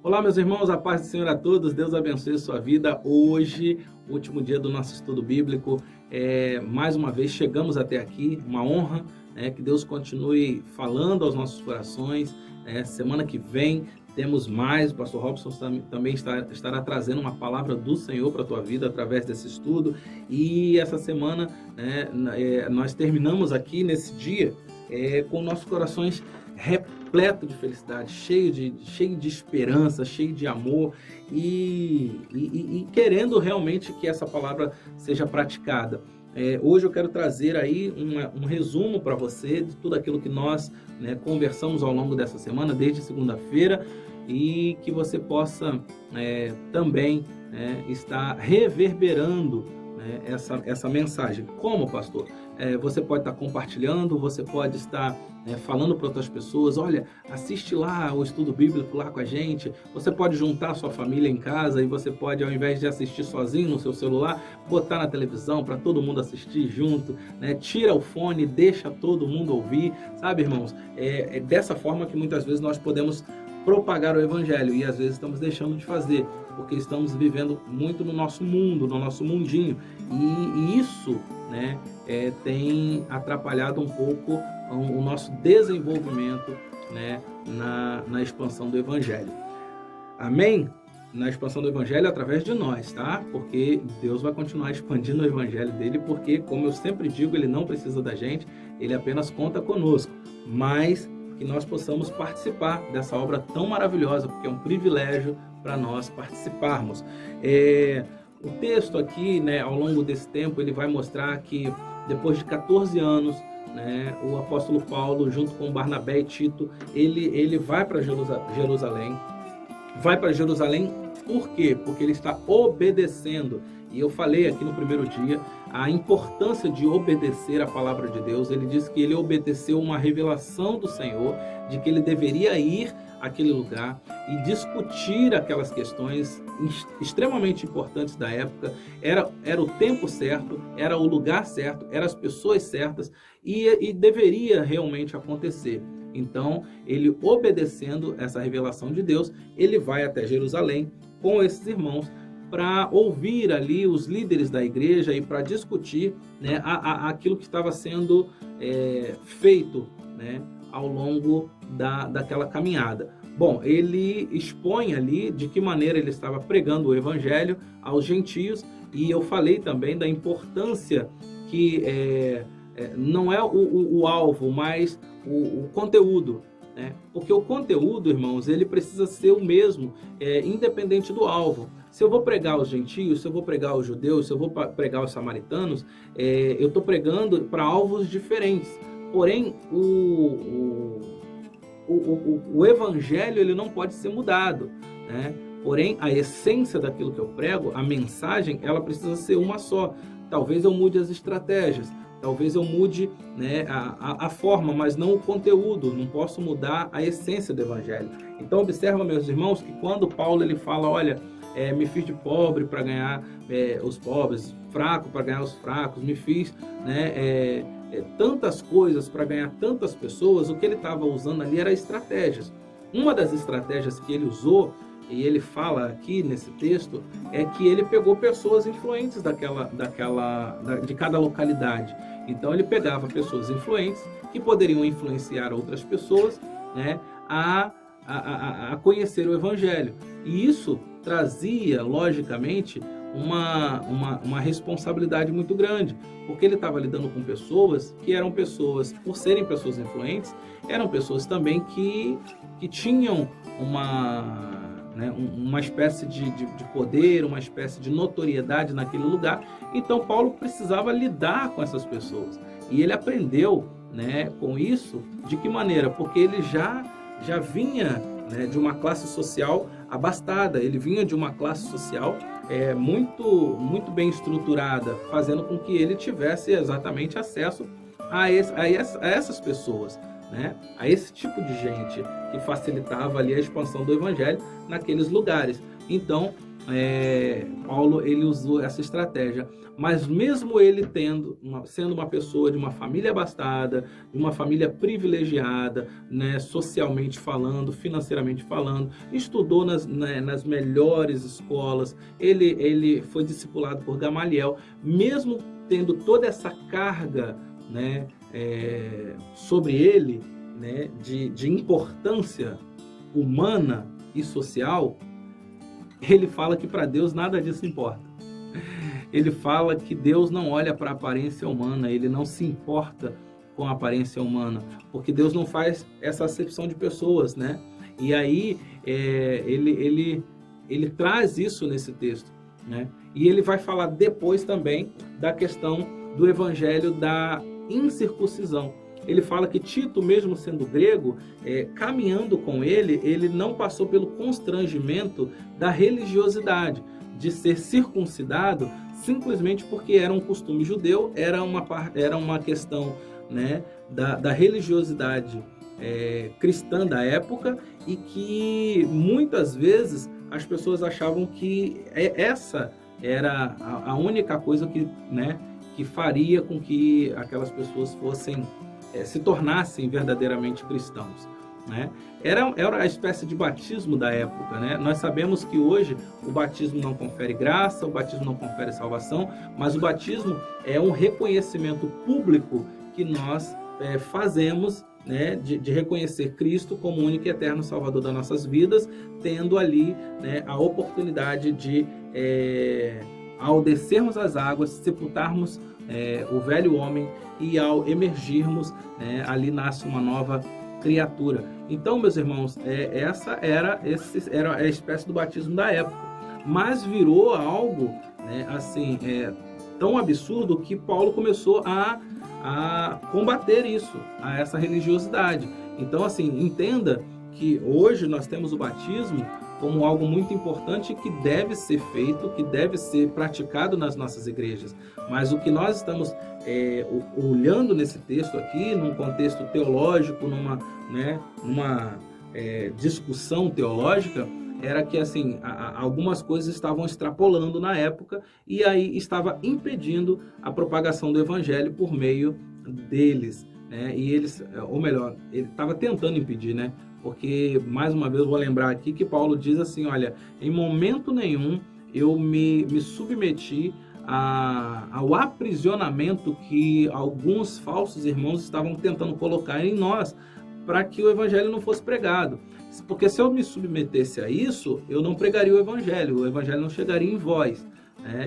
Olá, meus irmãos, a paz do Senhor a todos, Deus abençoe a sua vida. Hoje, o último dia do nosso estudo bíblico, mais uma vez chegamos até aqui, uma honra, que Deus continue falando aos nossos corações. Semana que vem temos mais, o pastor Robson também estará trazendo uma palavra do Senhor para a tua vida através desse estudo. E essa semana nós terminamos aqui nesse dia com nossos corações repleto de felicidade, cheio de esperança, cheio de amor e querendo realmente que essa palavra seja praticada. Hoje eu quero trazer aí um resumo para você de tudo aquilo que nós conversamos ao longo dessa semana, desde segunda-feira, e que você possa também estar reverberando essa mensagem. Como, pastor? Você pode estar compartilhando, você pode estar falando para outras pessoas, olha, assiste lá o estudo bíblico lá com a gente. Você pode juntar a sua família em casa e você pode, ao invés de assistir sozinho no seu celular, botar na televisão para todo mundo assistir junto, tira o fone, deixa todo mundo ouvir, sabe, irmãos? É dessa forma que muitas vezes nós podemos propagar o evangelho e às vezes estamos deixando de fazer, porque estamos vivendo muito no nosso mundo, no nosso mundinho, e isso tem atrapalhado um pouco o nosso desenvolvimento na expansão do evangelho. Amém? Na expansão do evangelho através de nós, tá? Porque Deus vai continuar expandindo o evangelho dele, porque, como eu sempre digo, ele não precisa da gente, ele apenas conta conosco, mas que nós possamos participar dessa obra tão maravilhosa, porque é um privilégio para nós participarmos. O texto aqui, ao longo desse tempo, ele vai mostrar que depois de 14 anos, o apóstolo Paulo, junto com Barnabé e Tito, ele vai para Jerusalém. Vai para Jerusalém por quê? Porque ele está obedecendo. E eu falei aqui no primeiro dia a importância de obedecer a palavra de Deus. Ele disse que ele obedeceu uma revelação do Senhor, de que ele deveria ir àquele lugar e discutir aquelas questões extremamente importantes da época. Era o tempo certo, era o lugar certo, eram as pessoas certas e deveria realmente acontecer. Então, ele obedecendo essa revelação de Deus, ele vai até Jerusalém com esses irmãos para ouvir ali os líderes da igreja e para discutir aquilo que estava sendo feito ao longo daquela caminhada. Bom, ele expõe ali de que maneira ele estava pregando o evangelho aos gentios, e eu falei também da importância que não é o alvo, mas o conteúdo. Porque o conteúdo, irmãos, ele precisa ser o mesmo, independente do alvo. Se eu vou pregar os gentios, se eu vou pregar os judeus, se eu vou pregar os samaritanos, eu estou pregando para alvos diferentes. Porém, o evangelho ele não pode ser mudado, Porém, a essência daquilo que eu prego, a mensagem, ela precisa ser uma só. Talvez eu mude as estratégias, talvez eu mude a forma, mas não o conteúdo. Não posso mudar a essência do evangelho. Então, observa, meus irmãos, que quando Paulo ele fala, olha, me fiz de pobre para ganhar os pobres, fraco para ganhar os fracos, me fiz tantas coisas para ganhar tantas pessoas, o que ele estava usando ali era estratégias. Uma das estratégias que ele usou, e ele fala aqui nesse texto, é que ele pegou pessoas influentes de cada localidade. Então ele pegava pessoas influentes que poderiam influenciar outras pessoas a conhecer o evangelho. E isso trazia, logicamente, uma responsabilidade muito grande, porque ele estava lidando com pessoas que eram pessoas, por serem pessoas influentes, eram pessoas também que tinham uma espécie de poder, uma espécie de notoriedade naquele lugar. Então Paulo precisava lidar com essas pessoas, e ele aprendeu com isso. De que maneira? Porque ele já vinha de uma classe social abastada, ele vinha de uma classe social muito, muito bem estruturada, fazendo com que ele tivesse exatamente acesso a essas pessoas, a esse tipo de gente que facilitava ali a expansão do evangelho naqueles lugares. Então, Paulo ele usou essa estratégia. Mas mesmo ele sendo uma pessoa de uma família abastada, de uma família privilegiada, né, socialmente falando, financeiramente falando, estudou nas melhores escolas, ele foi discipulado por Gamaliel, mesmo tendo toda essa carga, né, sobre ele, né, de importância humana e social, ele fala que para Deus nada disso importa. Ele fala que Deus não olha para a aparência humana, ele não se importa com a aparência humana, porque Deus não faz essa acepção de pessoas, né? E aí ele traz isso nesse texto, né? E ele vai falar depois também da questão do evangelho da incircuncisão. Ele fala que Tito, mesmo sendo grego, caminhando com ele não passou pelo constrangimento da religiosidade, de ser circuncidado simplesmente porque era um costume judeu, era uma questão, né, da religiosidade cristã da época, e que muitas vezes as pessoas achavam que essa era a única coisa que, né, que faria com que aquelas pessoas se tornassem verdadeiramente cristãos, né? Era a espécie de batismo da época, né? Nós sabemos que hoje o batismo não confere graça, o batismo não confere salvação, mas o batismo é um reconhecimento público que nós fazemos, né, de reconhecer Cristo como único e eterno Salvador das nossas vidas, tendo ali, né, a oportunidade de, ao descermos as águas, sepultarmos o velho homem, e ao emergirmos, ali nasce uma nova criatura. Então, meus irmãos, essa era a espécie do batismo da época, mas virou algo, né, assim, tão absurdo que Paulo começou a combater isso, essa religiosidade. Então, assim, entenda que hoje nós temos o batismo como algo muito importante que deve ser feito, que deve ser praticado nas nossas igrejas. Mas o que nós estamos olhando nesse texto aqui, num contexto teológico, numa discussão teológica, era que, assim, algumas coisas estavam extrapolando na época, e aí estava impedindo a propagação do evangelho por meio deles, né? E eles, ou melhor, ele estava tentando impedir, né? Porque, mais uma vez, eu vou lembrar aqui que Paulo diz assim, olha, em momento nenhum eu me submeti ao aprisionamento que alguns falsos irmãos estavam tentando colocar em nós, para que o evangelho não fosse pregado. Porque se eu me submetesse a isso, eu não pregaria o evangelho não chegaria em vós.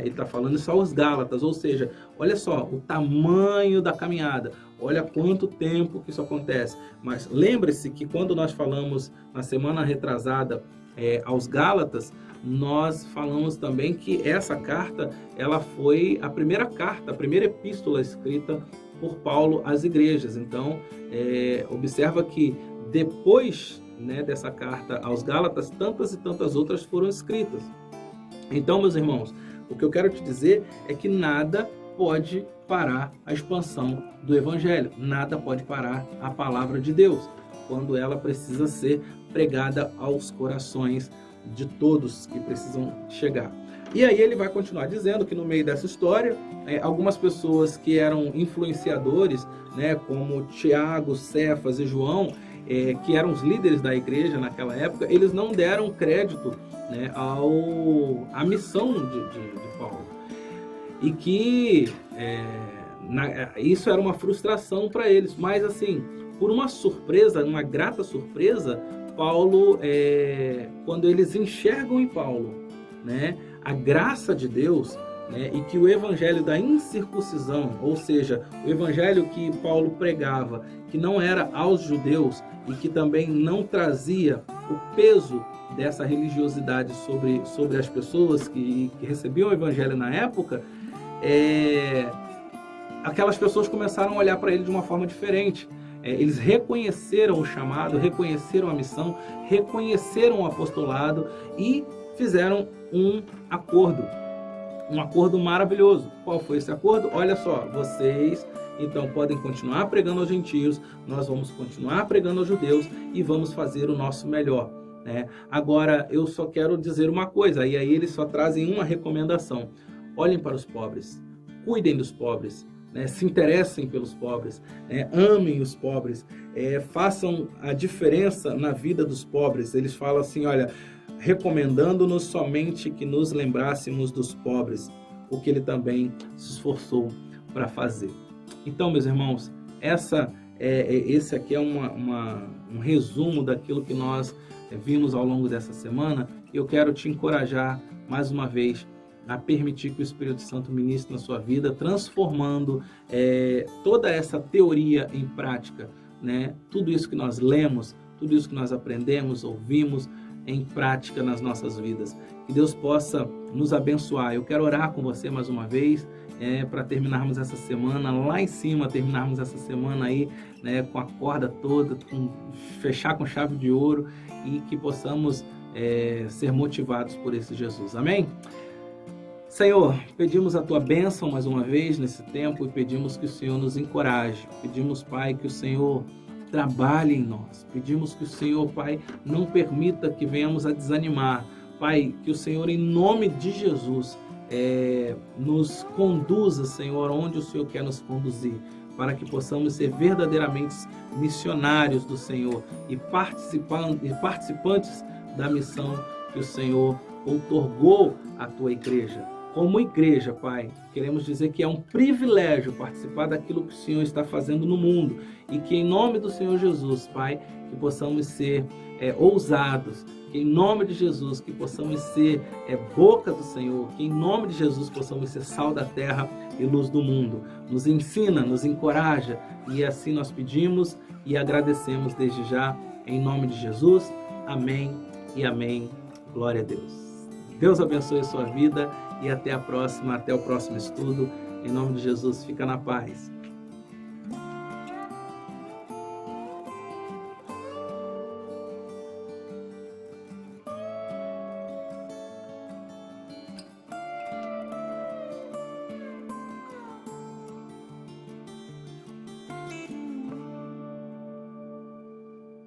Ele está falando isso aos Gálatas, ou seja, olha só o tamanho da caminhada, olha quanto tempo que isso acontece. Mas lembre-se que quando nós falamos na semana retrasada aos Gálatas, nós falamos também que essa carta, ela foi a primeira epístola escrita por Paulo às igrejas. Então, observa que depois, né, dessa carta aos Gálatas, tantas e tantas outras foram escritas. Então, meus irmãos, o que eu quero te dizer é que nada pode parar a expansão do Evangelho, nada pode parar a palavra de Deus, quando ela precisa ser pregada aos corações de todos que precisam chegar. E aí ele vai continuar dizendo que no meio dessa história, algumas pessoas que eram influenciadores, né, como Tiago, Cefas e João, que eram os líderes da igreja naquela época, eles não deram crédito, né, à missão de Paulo. E que isso era uma frustração para eles. Mas, assim, por uma surpresa, uma grata surpresa, Paulo, quando eles enxergam em Paulo, né, a graça de Deus, né, e que o evangelho da incircuncisão, ou seja, o evangelho que Paulo pregava, que não era aos judeus e que também não trazia o peso dessa religiosidade sobre as pessoas que recebiam o evangelho na época, aquelas pessoas começaram a olhar para ele de uma forma diferente. Eles reconheceram o chamado, reconheceram a missão, reconheceram o apostolado e fizeram um acordo maravilhoso. Qual foi esse acordo? Olha só, vocês então podem continuar pregando aos gentios, nós vamos continuar pregando aos judeus e vamos fazer o nosso melhor. né? Agora, eu só quero dizer uma coisa, e aí eles só trazem uma recomendação. Olhem para os pobres, cuidem dos pobres, né? Se interessem pelos pobres, né? Amem os pobres, façam a diferença na vida dos pobres. Eles falam assim, olha, recomendando-nos somente que nos lembrássemos dos pobres, o que ele também se esforçou para fazer. Então, meus irmãos, esse aqui é um resumo daquilo que nós vimos ao longo dessa semana. Eu quero te encorajar mais uma vez a permitir que o Espírito Santo ministre na sua vida, transformando toda essa teoria em prática, né? Tudo isso que nós lemos, tudo isso que nós aprendemos, ouvimos, em prática nas nossas vidas. Que Deus possa nos abençoar. Eu quero orar com você mais uma vez, para terminarmos essa semana lá em cima, terminarmos essa semana aí, né, com a corda toda, fechar com chave de ouro e que possamos ser motivados por esse Jesus. Amém? Senhor, pedimos a Tua bênção mais uma vez nesse tempo e pedimos que o Senhor nos encoraje. Pedimos, Pai, que o Senhor trabalhe em nós. Pedimos que o Senhor, Pai, não permita que venhamos a desanimar. Pai, que o Senhor, em nome de Jesus, nos conduza, Senhor, onde o Senhor quer nos conduzir, para que possamos ser verdadeiramente missionários do Senhor e participantes da missão que o Senhor outorgou à Tua igreja. Como igreja, Pai, queremos dizer que é um privilégio participar daquilo que o Senhor está fazendo no mundo e que em nome do Senhor Jesus, Pai, que possamos ser ousados, que em nome de Jesus, que possamos ser boca do Senhor, que em nome de Jesus possamos ser sal da terra e luz do mundo. Nos ensina, nos encoraja e assim nós pedimos e agradecemos desde já, em nome de Jesus. Amém e amém. Glória a Deus. Deus abençoe a sua vida e até a próxima, até o próximo estudo. Em nome de Jesus, fica na paz.